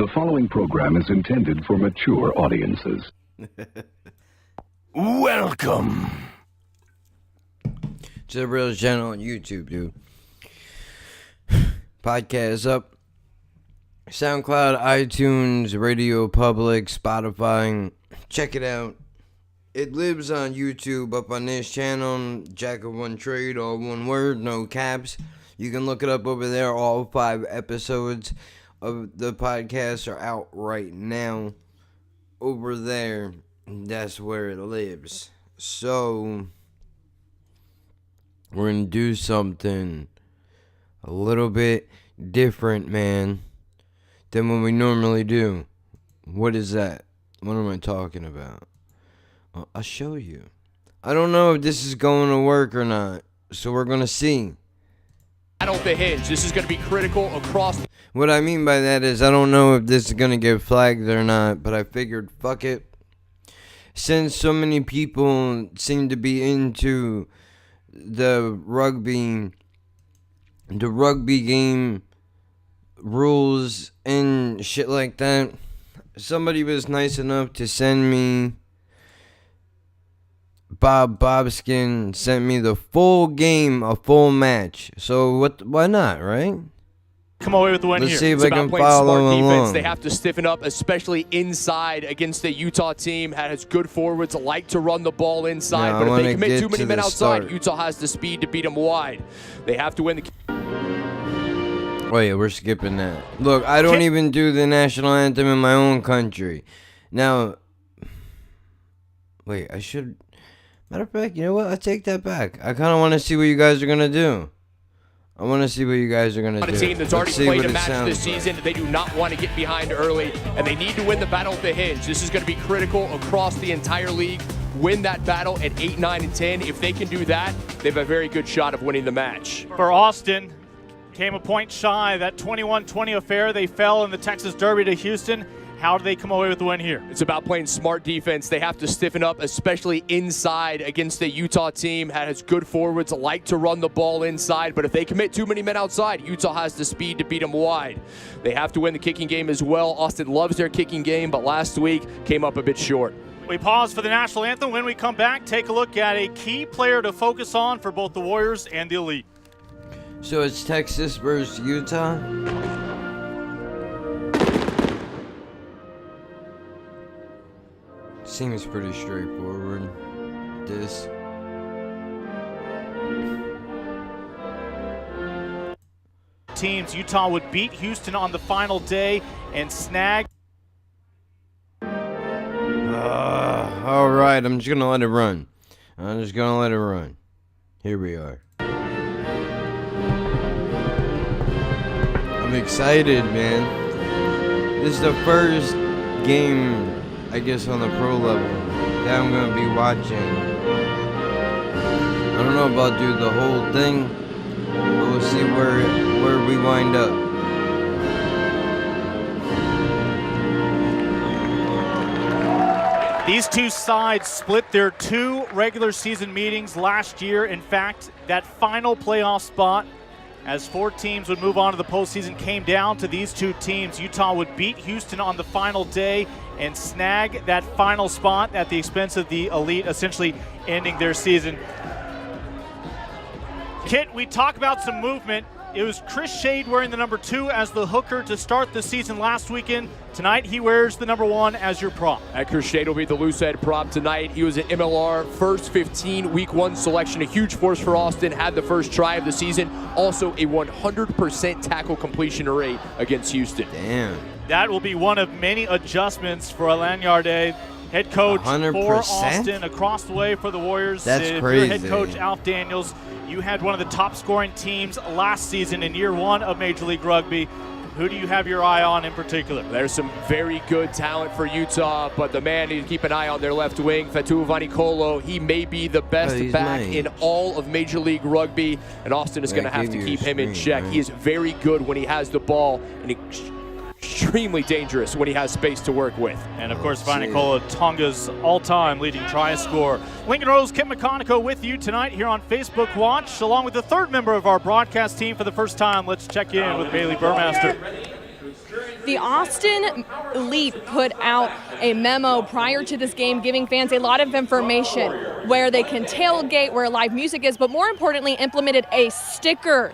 The following program is intended for mature audiences. Welcome to the Real Channel on YouTube, dude. Podcast up. SoundCloud, iTunes, Radio Public, Spotify. Check it out. It lives on YouTube up on this channel. Jack of One Trade, all one word, no caps. You can look it up over there. All 5 episodes of the podcast are out right now. Over there. That's where it lives. So, we're going to do something a little bit different, man, than what we normally do. What is that? What am I talking about? Well, I'll show you. I don't know if this is going to work or not, so we're going to see. Battle the hinge. This is going to be critical across. What I mean by that is I don't know if this is going to get flagged or not, but I figured, fuck it. Since so many people seem to be into the rugby game rules and shit like that, somebody was nice enough to send me, Bobskin sent me the full game, a full match. So why not, right? Come away with the win. Let's here. see if It's I about can playing follow smart defense. along. They have to stiffen up, especially inside against the Utah team that has good forwards, like to run the ball inside. Yeah, but if they I commit wanna too get many to men the outside, start. Utah has the speed to beat them wide. They have to win the. Oh yeah, we're skipping that. Look, I don't even do the national anthem in my own country. Now, wait, I should. Matter of fact, you know what? I take that back. I kind of want to see what you guys are gonna do. I want to see what you guys are gonna do. A team that's already Let's see played what a it match sounds this season. They do not want to get behind early, and they need to win the battle at the hinge. This is going to be critical across the entire league. Win that battle at 8, 9, and 10. If they can do that, they have a very good shot of winning the match. For Austin, came a point shy. That 21-20 affair, they fell in the Texas Derby to Houston. How do they come away with the win here? It's about playing smart defense. They have to stiffen up, especially inside against the Utah team that has good forwards, like to run the ball inside. But if they commit too many men outside, Utah has the speed to beat them wide. They have to win the kicking game as well. Austin loves their kicking game, but last week came up a bit short. We pause for the national anthem. When we come back, take a look at a key player to focus on for both the Warriors and the Elite. So it's Texas versus Utah. Seems pretty straightforward. This. Teams, Utah would beat Houston on the final day and snag. All right, I'm just gonna let it run. Here we are. I'm excited, man. This is the first game, I guess, on the pro level that I'm gonna be watching. I don't know about do the whole thing, but we'll see where we wind up. These two sides split their 2 regular season meetings last year. In fact, that final playoff spot, as 4 teams would move on to the postseason, came down to these 2 teams. Utah would beat Houston on the final day and snag that final spot at the expense of the Elite, essentially ending their season. Kit, we talk about some movement. It was Chris Shade wearing the number 2 as the hooker to start the season last weekend. Tonight, he wears the number 1 as your prop. Chris Shade will be the loose head prop tonight. He was an MLR first 15 week 1 selection, a huge force for Austin, had the first try of the season. Also a 100% tackle completion rate against Houston. Damn. That will be one of many adjustments for Lanyarde, head coach 100%? for Austin, across the way for the Warriors. That's Your crazy. head coach, Alf Daniels, you had one of the top scoring teams last season in year 1 of Major League Rugby. Who do you have your eye on in particular? There's some very good talent for Utah, but the man you keep an eye on their left wing, Fatu Vanikolo, he may be the best back in all of Major League Rugby, and Austin is going to have to keep him in check. Right? He is very good when he has the ball, and extremely dangerous when he has space to work with. And of course, Vanikolo, Tonga's all-time leading try scorer. Lincoln Rose, Kip McConico with you tonight here on Facebook Watch, along with the 3rd member of our broadcast team for the first time. Let's check in with Bailey Burmaster. The Austin Elite put out a memo prior to this game giving fans a lot of information where they can tailgate, where live music is, but more importantly implemented a sticker.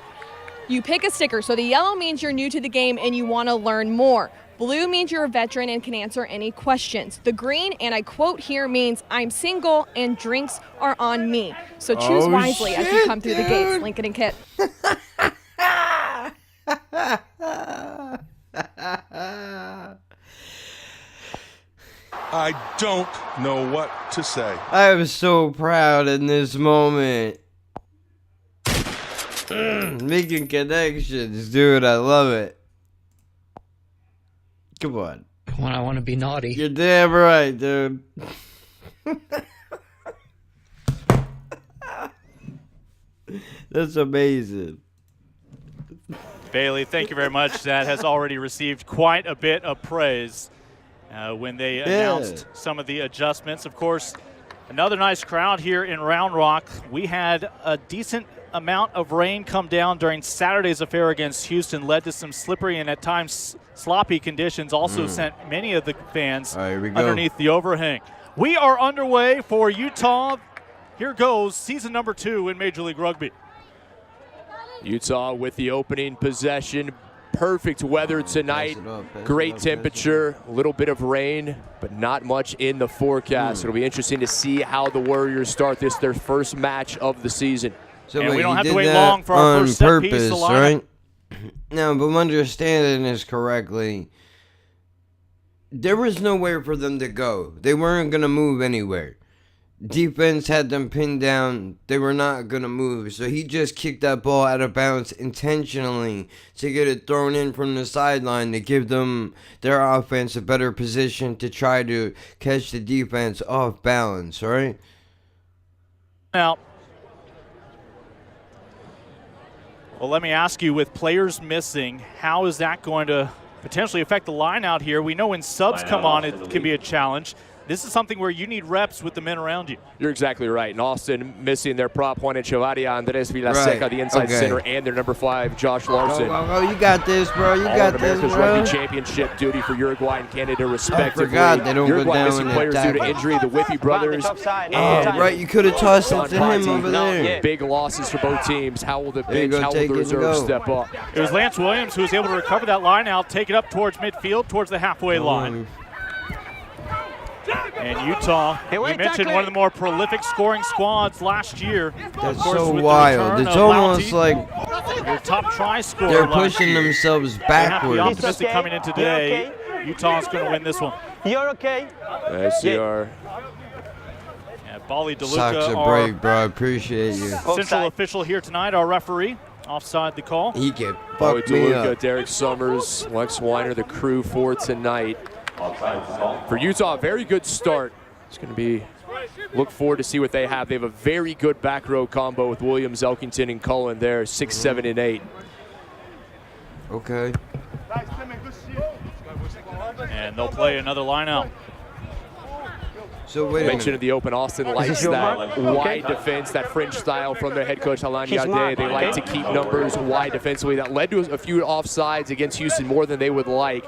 You pick a sticker. So the yellow means you're new to the game and you want to learn more. Blue means you're a veteran and can answer any questions. The green, and I quote here, means I'm single and drinks are on me. So choose wisely as you come through the gates. Lincoln and Kit. I don't know what to say. I was so proud in this moment. Making connections, dude. I love it. Come on. Come on, I want to be naughty. You're damn right, dude. That's amazing. Bailey, thank you very much. That has already received quite a bit of praise when they announced some of the adjustments. Of course, another nice crowd here in Round Rock. We had a decent amount of rain come down during Saturday's affair against Houston, led to some slippery and at times sloppy conditions, also sent many of the fans underneath the overhang. We are underway for Utah. Here goes season number 2 in Major League Rugby. Utah with the opening possession. Perfect weather tonight. Great temperature, a little bit of rain, but not much in the forecast. It'll be interesting to see how the Warriors start this, their first match of the season. So and we don't have to wait long for our first set piece to line up. No, but I'm understanding this correctly. There was nowhere for them to go. They weren't going to move anywhere. Defense had them pinned down. They were not going to move. So he just kicked that ball out of bounds intentionally to get it thrown in from the sideline to give them their offense a better position to try to catch the defense off balance, right? Now, well, let me ask you, with players missing, how is that going to potentially affect the line out here? We know when subs come on, it can be a challenge. This is something where you need reps with the men around you. You're exactly right. And Austin missing their prop Juan Echevarria, Andres Villaseca, the inside center, and their number 5, Josh Larson. Oh, you got this, bro. You got this, America's bro. Rugby Championship duty for Uruguay and Canada, respectively. I forgot they don't Uruguay go down missing in players due to tackle. injury. The Whippy brothers. Right, you could have tossed it to him over there. Big losses for both teams. How will the bench, how will take the it and reserves go. step up? It was Lance Williams who was able to recover that line out, take it up towards midfield, towards the halfway line. And Utah, we mentioned one of the more prolific scoring squads last year. That's so wild. It's almost like your top try scorer. they're pushing themselves They have to be backwards. optimistic coming into today. Utah's going to win this one. You're okay? Yes, they are. Yeah, Bali Socks DeLuca, are brave, bro. I appreciate you. central official here tonight, our referee. Offside the call. He can Bali fuck me DeLuca, up. Derek Summers, Lex Weiner, the crew for tonight. For Utah, a very good start. It's going to be, look forward to see what they have. They have a very good back row combo with Williams, Elkington, and Cullen there, 6, 7, and 8. Okay. And they'll play another line out. So wait a Mentioned minute. in the open, Austin likes that wide defense, that French style from their head coach, Alain Yade. They like to keep numbers wide defensively. That led to a few offsides against Houston, more than they would like.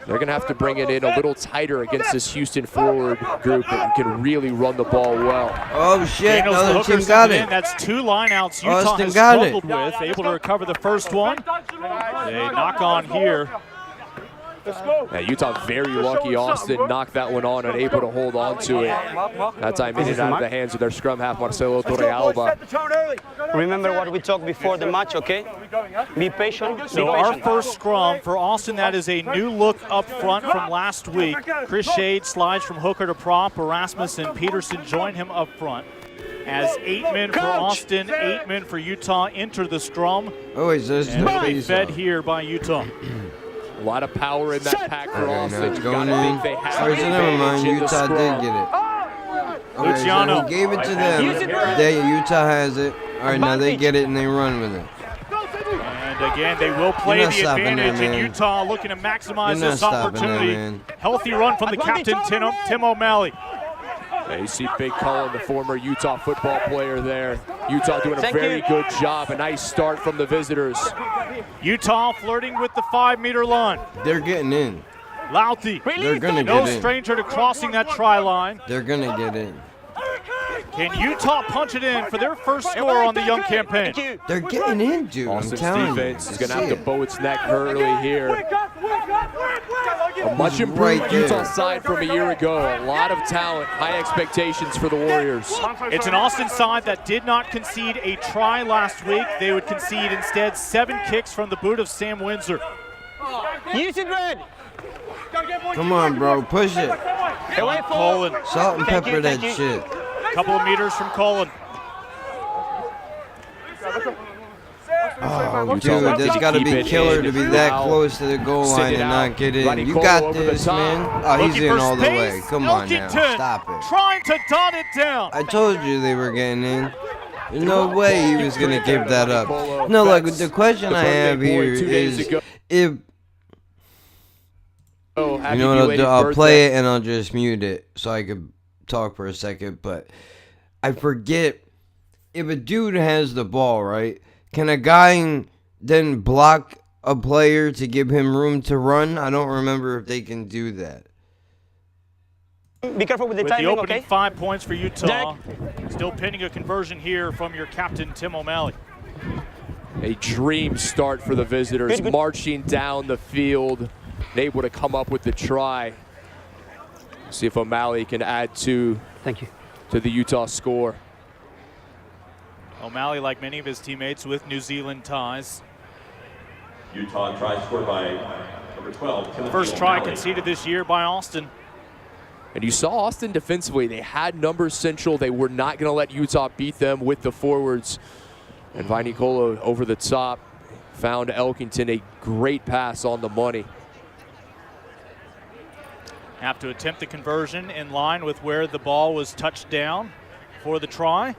They're going to have to bring it in a little tighter against this Houston forward group that can really run the ball well. Oh, shit. Daniels, Another the hooker, team got sent it. in. That's 2 lineouts Utah Austin has got it. struggled with. Able to recover the first one. They knock on here. Yeah, Utah very lucky. Austin knocked that one on and able to hold on to it. That time in and out of the hands of their scrum half, Marcelo Torrealba. Remember what we talked before the match, okay? Be patient. So our first scrum for Austin, that is a new look up front from last week. Chris Shade slides from hooker to prop. Erasmus and Peterson join him up front. As 8 men for Austin, 8 men for Utah enter the scrum. Oh, he's just And it'll be fed here by Utah. A lot of power in that pack for Okay, Austin. now it's You going gotta in. think they have Sorry, an so never mind. advantage in the Utah scrum. did get it. Okay, Luciano. so he gave it to them. Utah has it. All right, now they get it and they run with it. And again, they will play You're not the stopping that, advantage, and man. Utah looking to maximize You're not this stopping that, opportunity. man. Healthy run from the captain, Tim O'Malley. Yeah, you see Big Cullen, the former Utah football player there. Utah doing a very good job. A nice start from the visitors. Utah flirting with the 5-meter line. They're getting in. Louty. They're going to No get in. stranger to crossing that try line. They're going to get in. Can Utah punch it in for their first score on the young campaign? They're getting in, dude. Austin's I'm telling defense you. is going to have to bow its neck early here. A much improved Utah side from a year ago. A lot of talent, high expectations for the Warriors. It's an Austin side that did not concede a try last week. They would concede instead 7 kicks from the boot of Sam Windsor. Use it, Red. Come on, bro. Push it. Cullen. Salt and pepper that shit. Couple of meters from Cullen. Oh, dude, that's got to be killer to be that close to the goal line and not get in. You got this, man. Oh, he's in all the way. Come on now. Stop it. Trying to dot it down. I told you they were getting in. There's no way he was going to give that up. No, like, the question I have here is if... You know what I'll do? I'll play it and I'll just mute it so I could talk for a second. But I forget, if a dude has the ball, right? Can a guy then block a player to give him room to run? I don't remember if they can do that. Be careful with the timing, the opening okay? 5 points for Utah. Still pending a conversion here from your captain, Tim O'Malley. A dream start for the visitors, marching down the field, able to come up with the try. See if O'Malley can add to the Utah score. O'Malley, like many of his teammates, with New Zealand ties. Utah try scored by number 12. The first try conceded this year by Austin. And you saw Austin defensively. They had numbers central. They were not going to let Utah beat them with the forwards. And Vainikolo over the top found Elkington a great pass on the money. Have to attempt the conversion in line with where the ball was touched down for the try.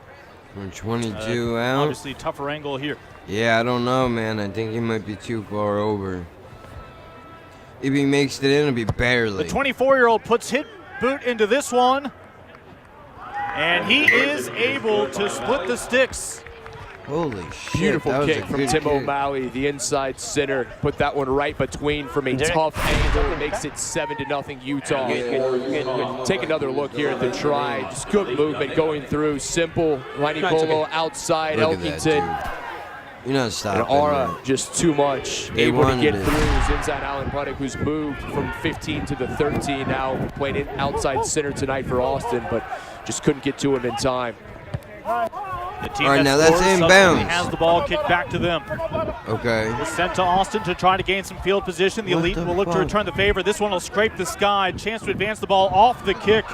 From 22 out. Obviously tougher angle here. Yeah, I don't know, man. I think he might be too far over. If he makes it in, it'll be barely. The 24-year-old puts his boot into this one. And he is able to split the sticks. Holy shit. Beautiful kick from Tim O'Malley, the inside center. Put that one right between from a tough angle. Makes it 7-0 Utah. Good. Take another look here at the try. Just good movement going through. Simple. Vainikolo outside. Elkington. You're not stopping. And Aura just too much. Able to get through. His inside Alan Puttick, who's moved from 15 to the 13 now. Playing outside center tonight for Austin, but just couldn't get to him in time. The team all right, now that's inbounds. Has the ball kicked back to them. Okay. It's sent to Austin to try to gain some field position. The Elite will look to return the favor. This one will scrape the sky. Chance to advance the ball off the kick.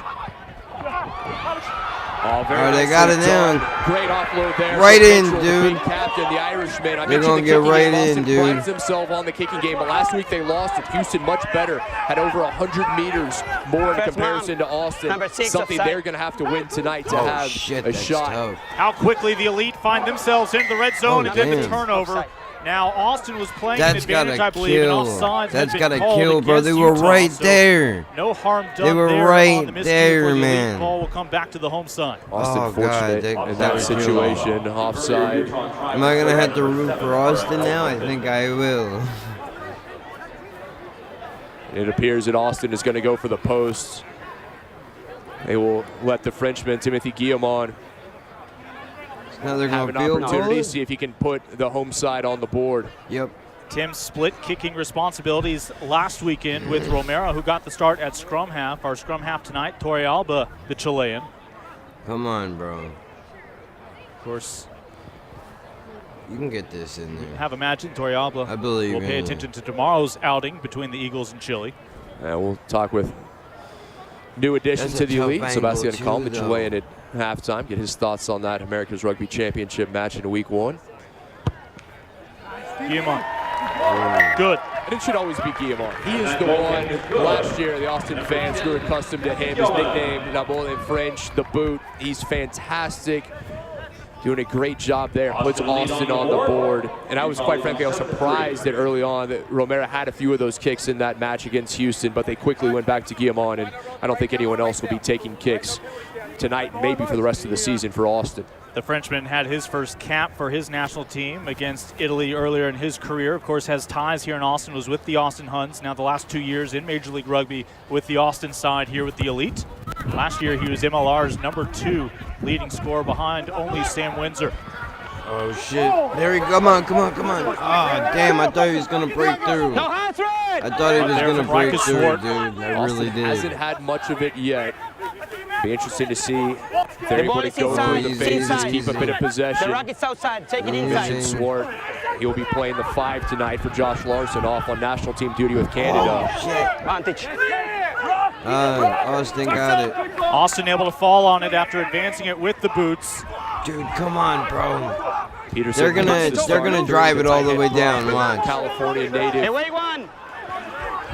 Oh, they got it down. Great offload there. Right in, Mitchell, dude. The big captain, the Irishman. I They're mentioned gonna the get kicking right game. in, Austin dude. prides himself on the kicking game, but last week they lost it. Houston much better, had over 100 meters more in comparison to Austin. Something they're going to have to win tonight to have a shot. Tough. How quickly the Elite find themselves in the red zone and then the turnover. Now Austin was playing an advantage, I believe, and offsides. That's got to kill, bro. They were right there. No harm done. They were there right on the there, the man. Ball will come back to the home side. Austin fortunate in that situation, offside. Am I going to have to root for Austin now? I think I will. It appears that Austin is going to go for the post. They will let the Frenchman, Timothy Guillemot, Now they're have an going opportunity to see if he can put the home side on the board. Yep. Tim split kicking responsibilities last weekend with Romero, who got the start at scrum half. Our scrum half tonight, Torrealba, the Chilean. Come on, bro. Of course, you can get this in there. Have imagined Torrealba. I believe we'll pay attention to tomorrow's outing between the Eagles and Chile. We'll talk with new addition to the Elite, Sebastian Kalmich, will weigh in at halftime, get his thoughts on that America's Rugby Championship match in week 1. Guillemot. Good. And it should always be Guillemot. He is the one. Last year, the Austin fans grew accustomed to him. His nickname, La Boule in French, the boot. He's fantastic. Doing a great job there. Puts Austin on the board. And I was quite frankly, I was surprised that early on that Romero had a few of those kicks in that match against Houston, but they quickly went back to Guillemot, and I don't think anyone else will be taking kicks tonight and maybe for the rest of the season for Austin. The Frenchman had his first cap for his national team against Italy earlier in his career. Of course, has ties here in Austin, was with the Austin Huns. Now the last 2 years in Major League Rugby with the Austin side here with the Elite. Last year he was MLR's #2 leading scorer behind only Sam Windsor. Oh shit. There he come on. Oh damn, I thought he was gonna break through. I thought he was gonna break through, dude. I really did. Hasn't had much of it yet. Be interesting to see if they're able to go through the phases, keep a bit of possession. The Rockets outside, take it inside. Swart, he'll be playing the 5 tonight for Josh Larson off on national team duty with Canada. Oh shit. Advantage. Austin got it. Austin able to fall on it after advancing it with the boots. Dude, come on, bro. Peterson They're gonna drive it all the way down. Watch. California native. Hey, wait one.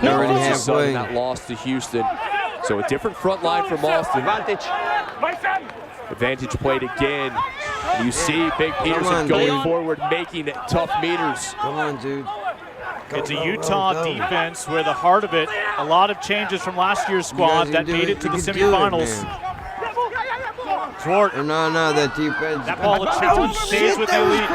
They're already halfway. That lost to Houston. So a different front line from Austin. Advantage. Advantage played again. You see Big Peterson going forward, making tough meters. Come on, dude. It's a Utah defense where the heart of it, a lot of changes from last year's squad that made it to the semifinals. Swart. No, that defense. That ball stays with the Elite.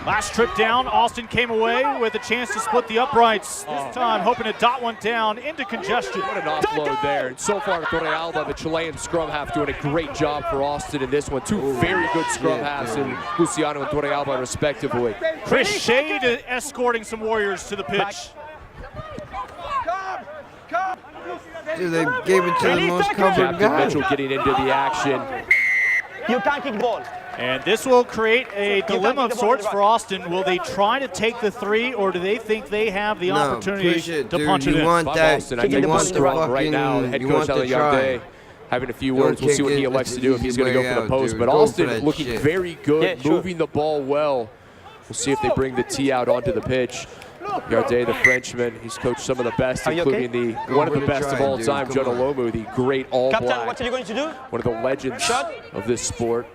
Last trip down, Austin came away with a chance to split the uprights. This time hoping to dot one down into congestion. What an offload there. And so far, Torrealba, the Chilean scrum half, doing a great job for Austin in this one. Two very good scrum halves in Luciano and Torrealba, respectively. Chris Shade escorting some Warriors to the pitch. Dude, they gave it to the most covered guy. Mitchell getting into the action. You can't kick ball. And this will create a dilemma of sorts for Austin. Will they try to take the 3, or do they think they have the opportunity to punch it in? You want that. Austin, I think you want the fucking, right now. The head coach Ali Yagde having a few words. We'll see what he elects to do if he's going to go for the post. Dude. But Austin looking very good, moving the ball well. We'll see if they bring the tee out onto the pitch. Yagde, the Frenchman, he's coached some of the best, including one of the best of all time, Jonah Lomu, the great all-black. Captain, what are you going to do? One of the legends of this sport.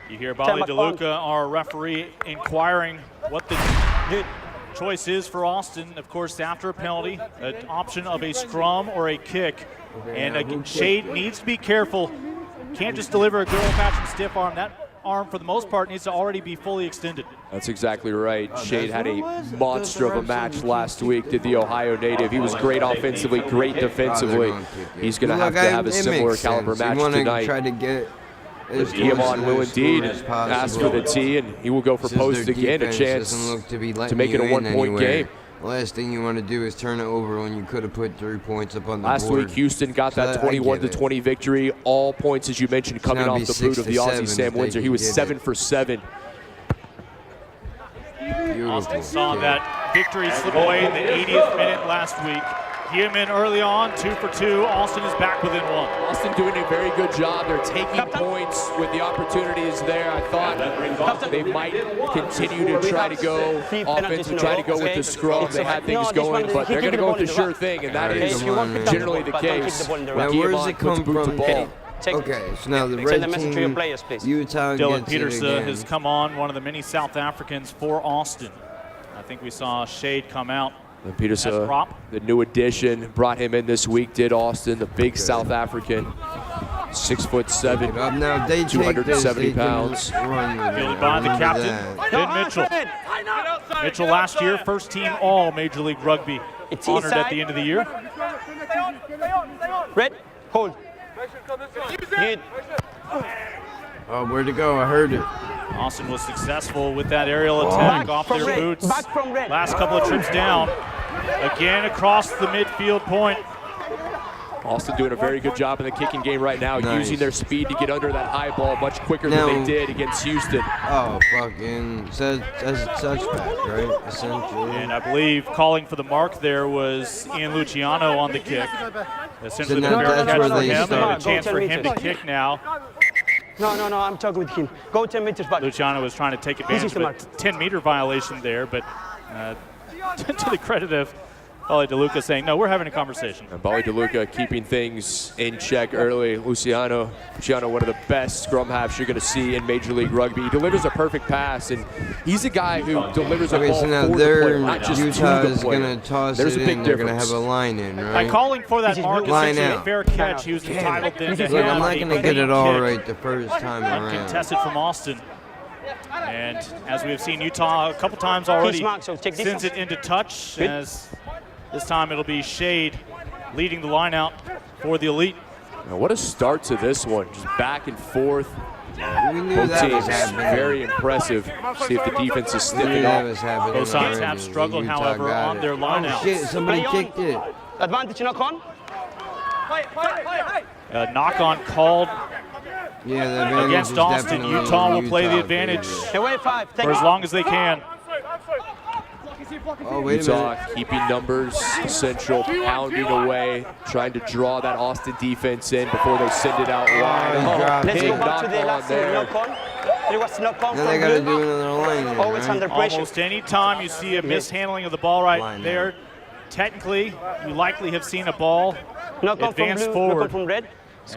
You hear Bali DeLuca, our referee, inquiring what the choice is for Austin. Of course, after a penalty, an option of a scrum or a kick. And Shade needs to be careful. Can't just deliver a good old-fashioned stiff arm. That arm, for the most part, needs to already be fully extended. That's exactly right. Shade had a monster of a match last week, did the Ohio native. He was great offensively, great defensively. He's going to have a similar caliber match tonight. Try to get Guillemot will indeed ask for the tee, and he will go for post again, a chance to make it a one-point game. The last thing you want to do is turn it over when you could have put 3 points up on the board. Last week, Houston got that 21-20 victory. All points, as you mentioned, coming off the boot of the Aussie Sam Windsor. He was 7 for 7. Austin saw that victory slip away in the 80th minute last week. Guillemot early on, 2 for 2. Austin is back within 1. Austin doing a very good job. They're taking points with the opportunities there. I thought they might continue to try to go offense and try to go with the scrum. They had things going, but they're going to go with the sure thing, and that is generally the case. Now, where does it come from? Okay, so now the red team, Utah Dylan gets Peterson it again. has come on, one of the many South Africans for Austin. I think we saw Shade come out. And Peterson, the new addition, brought him in this week, did Austin, the big South African, 6'7", now they 270 pounds. Fielded by the captain, Ben Mitchell. Mitchell last year, first team all Major League Rugby, honored at the end of the year. Red, hold. Good. Oh, where'd it go? I heard it. Austin was successful with that aerial attack off their boots. Last couple of trips down. Again across the midfield point. Austin doing a very good job in the kicking game right now, using their speed to get under that high ball much quicker than they did against Houston. Oh, fucking says as a touchback, right? Essentially. And I believe calling for the mark there was Ian Luciano on the kick. Essentially, the fair catch for him, and a chance for him to kick now. No, I'm talking with him. Go 10 meters back. Luciano was trying to take advantage of a 10-meter violation there, but to the credit of Pauly DeLuca saying, no, we're having a conversation. And Pauly DeLuca keeping things in check early. Luciano, one of the best scrum halves you're going to see in Major League Rugby. He delivers a perfect pass, and he's a guy who delivers a ball so now for the player, not just Utah to the is player. going to toss There's it a big in. They're going difference. to have a line in, right? By calling for that mark, essentially a fair catch, he was entitled then to Look, I'm have not a going to get it clean all kick. right the first time around. Uncontested from Austin. And as we have seen Utah a couple times already, sends it into touch, as this time it'll be Shade leading the line out for the Elite. Now, what a start to this one. Just back and forth. We knew Both that was teams happening. very impressive. See if the defense is We knew stepping that up. was happening. Both sides already. have struggled, Utah however, got on it. their lineouts. Oh, shit, somebody kicked it. Advantage knock on. A knock-on called Yeah, the advantage against is Austin. definitely Utah will play the Utah, advantage baby. Away 5. for as long as they can. Oh, wait a Utah minute. keeping numbers central, pounding away, trying to draw that Austin defense in before they send it out wide. Oh, dropped Let's it. go Big back to the knock on last there. knock on. There was knock on Now they from got to Blue. do another line in, Always right? under pressure. Almost any time you see a mishandling of the ball right Line there, technically, you likely have seen a ball Knock on from advance Blue, knock forward. on from Red.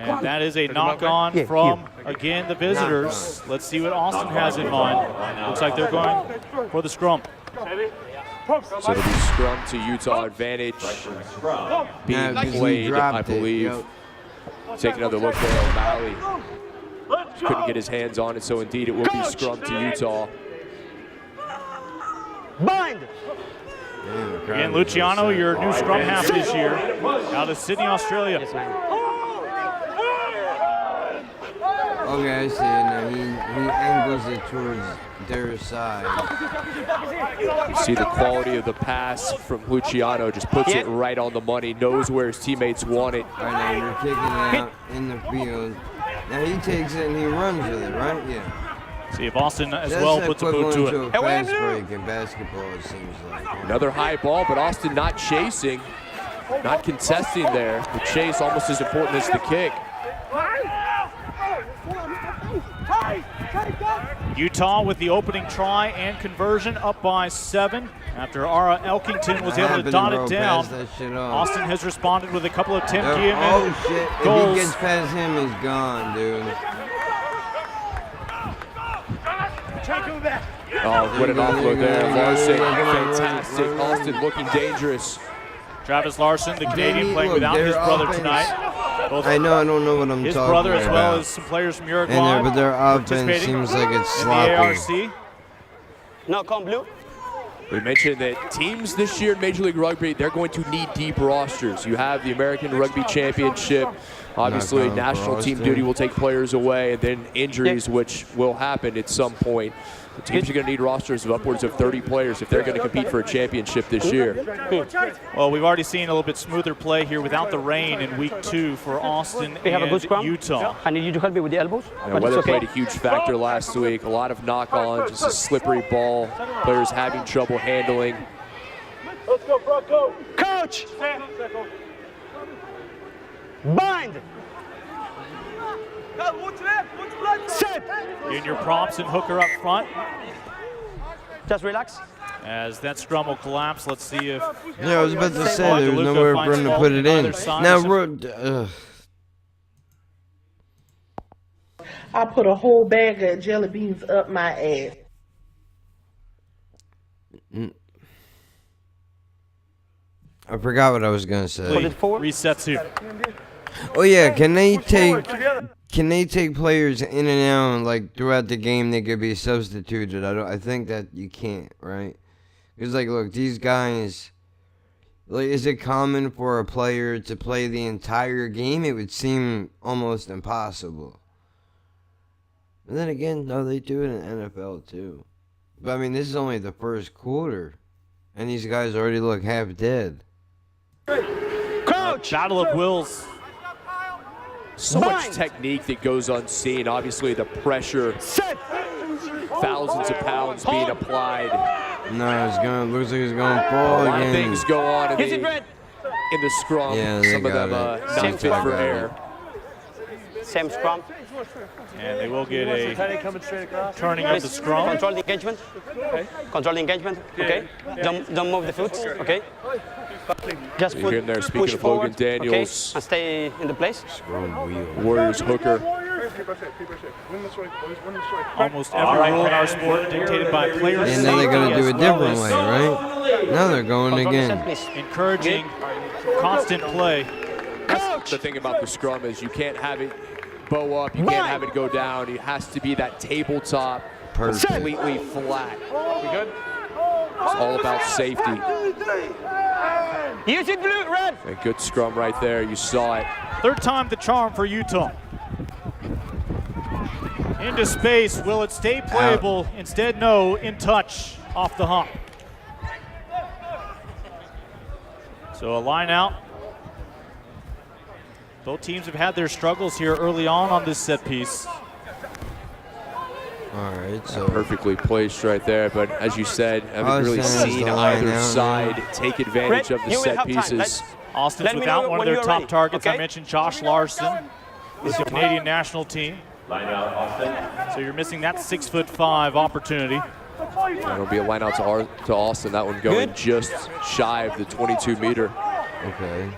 And that is a knock-on from, again, the visitors. Let's see what Austin has in mind. Looks like they're going for the scrum. So it'll be scrum to Utah advantage. Being Yeah, 'cause he played, dropped I it, believe. yep. Take another look there. O'Malley just couldn't get his hands on it, so indeed it will be scrum to Utah. Bind. Again, Luciano, your new scrum half this year, out of Sydney, Australia. Yes, man. Okay, I see it now. He angles it towards their side. You see the quality of the pass from Luciano, just puts it right on the money, knows where his teammates want it. Right now, you're kicking it out in the field. Now he takes it and he runs with it, right? Yeah. See if Austin as That's well puts a boot to equivalent it. to a fast break in basketball, it seems like. Another high ball, but Austin not chasing, not contesting there. The chase almost as important as the kick. Utah with the opening try and conversion up by 7 after Ara Elkington was able to dot it down. Austin has responded with a couple of Tim Guillemot Oh shit, goals. if he gets past him, he's gone, dude. Oh, what an offload there. Larson, Run. fantastic. Austin looking dangerous. Travis Larson, the Canadian, playing without his brother tonight. Both I know, I don't know what I'm his talking brother about. as well as some players from Uruguay. And but their offense participating seems like it's in the sloppy. ARC. Knock on Blue. We mentioned that teams this year in Major League Rugby, they're going to need deep rosters. You have the American Rugby Championship. Obviously, Knock on national team roster. duty will take players away, and then injuries, which will happen at some point. The teams are going to need rosters of upwards of 30 players if they're going to compete for a championship this year. Well, we've already seen a little bit smoother play here without the rain in week 2 for Austin We have a good and scrum. Utah. I need you to help me with the elbows. And But it's weather okay. played a huge factor last week. A lot of knock-on, just a slippery ball. Players having trouble handling. Coach! Bind! Set! In your prompts and hooker up front. Just relax. As that scrum will collapse, let's see if Yeah, I was about to say Juan there's DeLuca nowhere for finds him to fault put it on in. either side. Now, I put a whole bag of jelly beans up my ass. I forgot what I was gonna say. Put it forward. resets here. Oh yeah, can they take players in and out like throughout the game? They could be substituted. I think that you can't, right? Because like, look, these guys. Like, is it common for a player to play the entire game? It would seem almost impossible. But then again, no, they do it in NFL too. But I mean, this is only the first quarter, and these guys already look half dead. Coach! Battle of wills. So much technique that goes unseen. Obviously, the pressure, Set! thousands of pounds being applied. No, looks like it's going to fall A lot of again. things go on Is it red? in the scrum. Yeah, they Some of got them it. not Some fit for got air. Same scrum. And they will get a turning of the scrum. Control the engagement. Okay. Control the engagement. Okay. Don't move the foot. Okay. Just You're in there push speaking of forward, Logan Daniels. Okay, and stay in the place. Warriors hooker. Almost every rule in our sport dictated by players. And then they're going to do it different way, right? Now they're going again. Encouraging constant play. That's the thing about the scrum is you can't have it bow up, you can't have it go down. It has to be that tabletop, completely flat. We good? It's all about safety. Use it, blue, red. A good scrum right there. You saw it. Third time the charm for Utah. Into space. Will it stay playable? Instead, no. In touch. Off the hump. So a line out. Both teams have had their struggles here early on this set piece. All right, so perfectly placed right there, but as you said, I haven't really seen either side take advantage of the set pieces. Austin's without one of their top targets. I mentioned Josh Larson, the Canadian national team. So you're missing that 6'5" opportunity. That'll be a line out to Austin. That one going just shy of the 22-meter. Okay.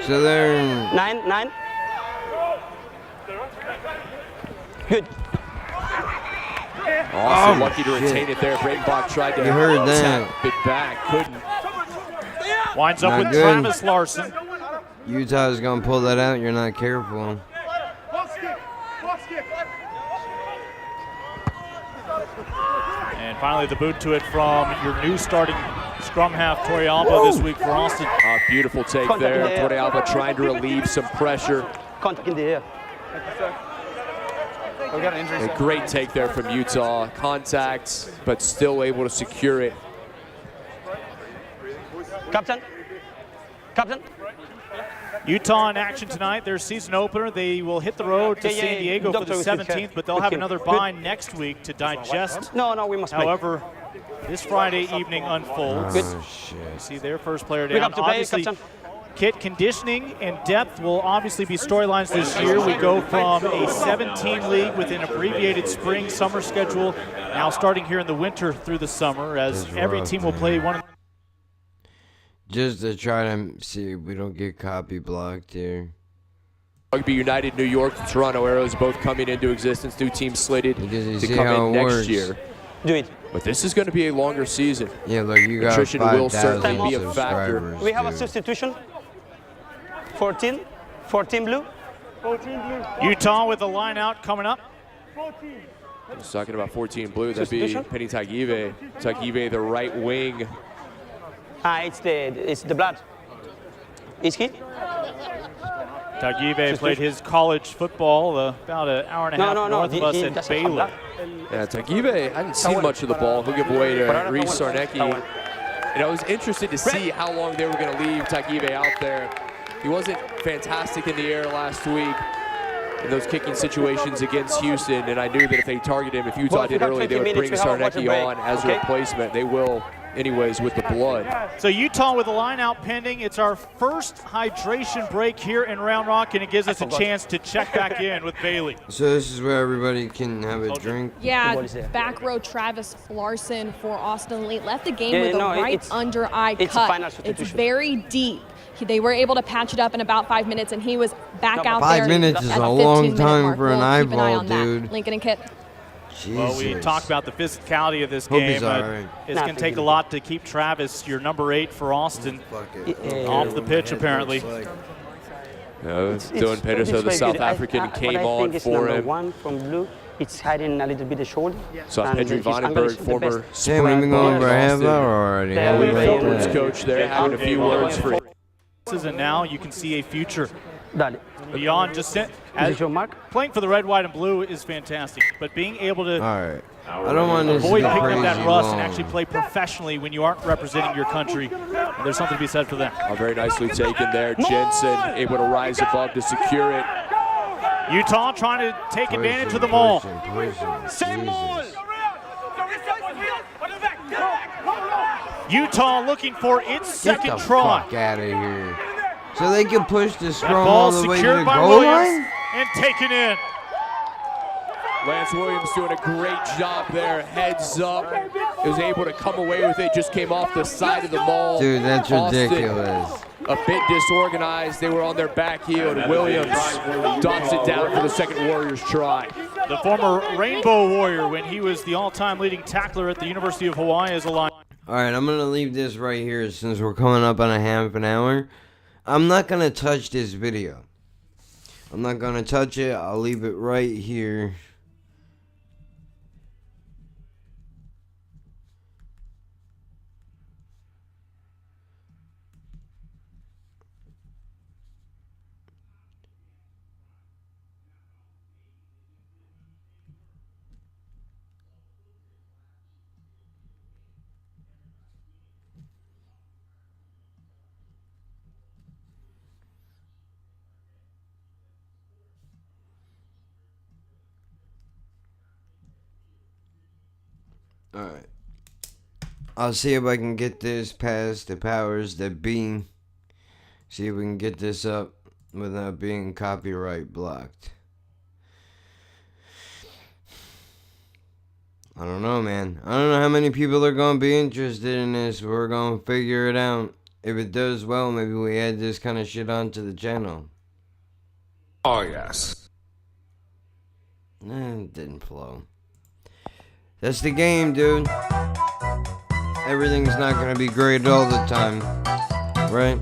So they're 9. Good. Austin lucky to retain it there. Breitenbach tried to tap it back, couldn't. Winds up with Travis Larson. Utah's going to pull that out. You're not careful. And finally the boot to it from your new starting scrum half, Torrealba, this week for Austin. Beautiful take there. Torrealba trying to relieve some pressure. Contact in the air. A great take there from Utah. Contact, but still able to secure it. Captain. Utah in action tonight, their season opener. They will hit the road to San Diego for the 17th, but they'll have another bye next week to digest. No, we must. However, this Friday evening unfolds. You see their first player down. Obviously, kit conditioning and depth will obviously be storylines this year. We go from a 7-team league with an abbreviated spring-summer schedule, now starting here in the winter through the summer, as every team will play one. Just to try to see if we don't get copy blocked here. Rugby United New York, the Toronto Arrows both coming into existence. New teams slated to come in next year. Do it. But this is going to be a longer season. Yeah, look, you got attrition will certainly be a factor. We have a substitution. 14 blue. Utah with a line out coming up. I was talking about 14 blue. That'd be Penny Tagive. Tagive, the right wing. It's the blood. Is he? Tagive played his college football about an hour and a half north of us at Baylor. Yeah, Tagive, I hadn't seen much of the ball. He'll give away to Reese Sarnecki. And I was interested to see how long they were going to leave Tagive out there. He wasn't fantastic in the air last week in those kicking situations against Houston, and I knew that if they targeted him, if Utah did early, they would bring Sarnecki on as a replacement. They will anyways with the blood. So Utah with a line out pending. It's our first hydration break here in Round Rock, and it gives us a chance to check back in with Bailey. So this is where everybody can have a drink? Yeah, back row Travis Larson for Austin Elite left the game with a right under eye cut. It's very deep. They were able to patch it up in about 5 minutes, and he was back out there. 5 minutes is a long time for an eyeball, dude. Lincoln and Kit. Jesus. Well, we talked about the physicality of this game. It's going to take a lot to keep Travis, your number 8 for Austin, off the pitch apparently. Dylan Pedersen, the South African, came on for him. One from blue. It's hiding a little bit the shoulder. So Pedri Vandenberg, former Damn, we've been going for a half hour already. Forwards coach there, having a few words for him. And now you can see a future beyond just playing for the red, white, and blue is fantastic. But being able to I don't want avoid picking up that rust and actually play professionally when you aren't representing your country, there's something to be said for that. Very nicely taken there. Jensen able to rise above to secure it. Utah trying to take advantage of the maul. Utah looking for its second try. Get the fuck out of here. So they can push the scrum ball all the way to secured the by goal Williams. line? and taken in. Lance Williams doing a great job there, heads up. Was able to come away with it, just came off the side of the maul. Dude, that's ridiculous. A bit disorganized. They were on their back heel, and Williams dots it down for the second Warriors try. The former Rainbow Warrior when he was the all-time leading tackler at the University of Hawaii as a line. All right, I'm going to leave this right here since we're coming up on a half an hour. I'm not going to touch this video. I'm not going to touch it. I'll leave it right here. Alright. I'll see if I can get this past the powers that be. See if we can get this up without being copyright blocked. I don't know, man. I don't know how many people are going to be interested in this. We're going to figure it out. If it does well, maybe we add this kind of shit onto the channel. Oh, yes. It didn't flow. That's the game, dude. Everything's not gonna be great all the time, right?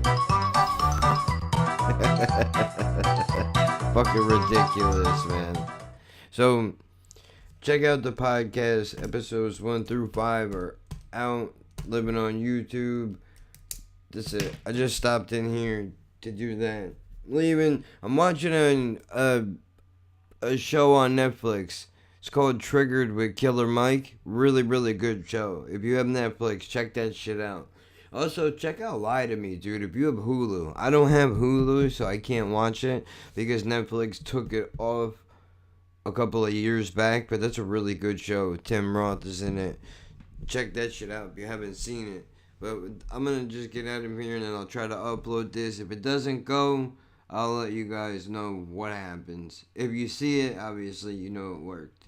Fucking ridiculous, man. So, check out the podcast. Episodes 1 through 5 are out, living on YouTube. That's it. I just stopped in here to do that. Leaving. I'm watching a show on Netflix. It's called Triggered with Killer Mike. Really, really good show. If you have Netflix, check that shit out. Also, check out Lie to Me, dude. If you have Hulu. I don't have Hulu, so I can't watch it because Netflix took it off a couple of years back. But that's a really good show. Tim Roth is in it. Check that shit out if you haven't seen it. But I'm going to just get out of here and then I'll try to upload this. If it doesn't go, I'll let you guys know what happens. If you see it, obviously you know it worked.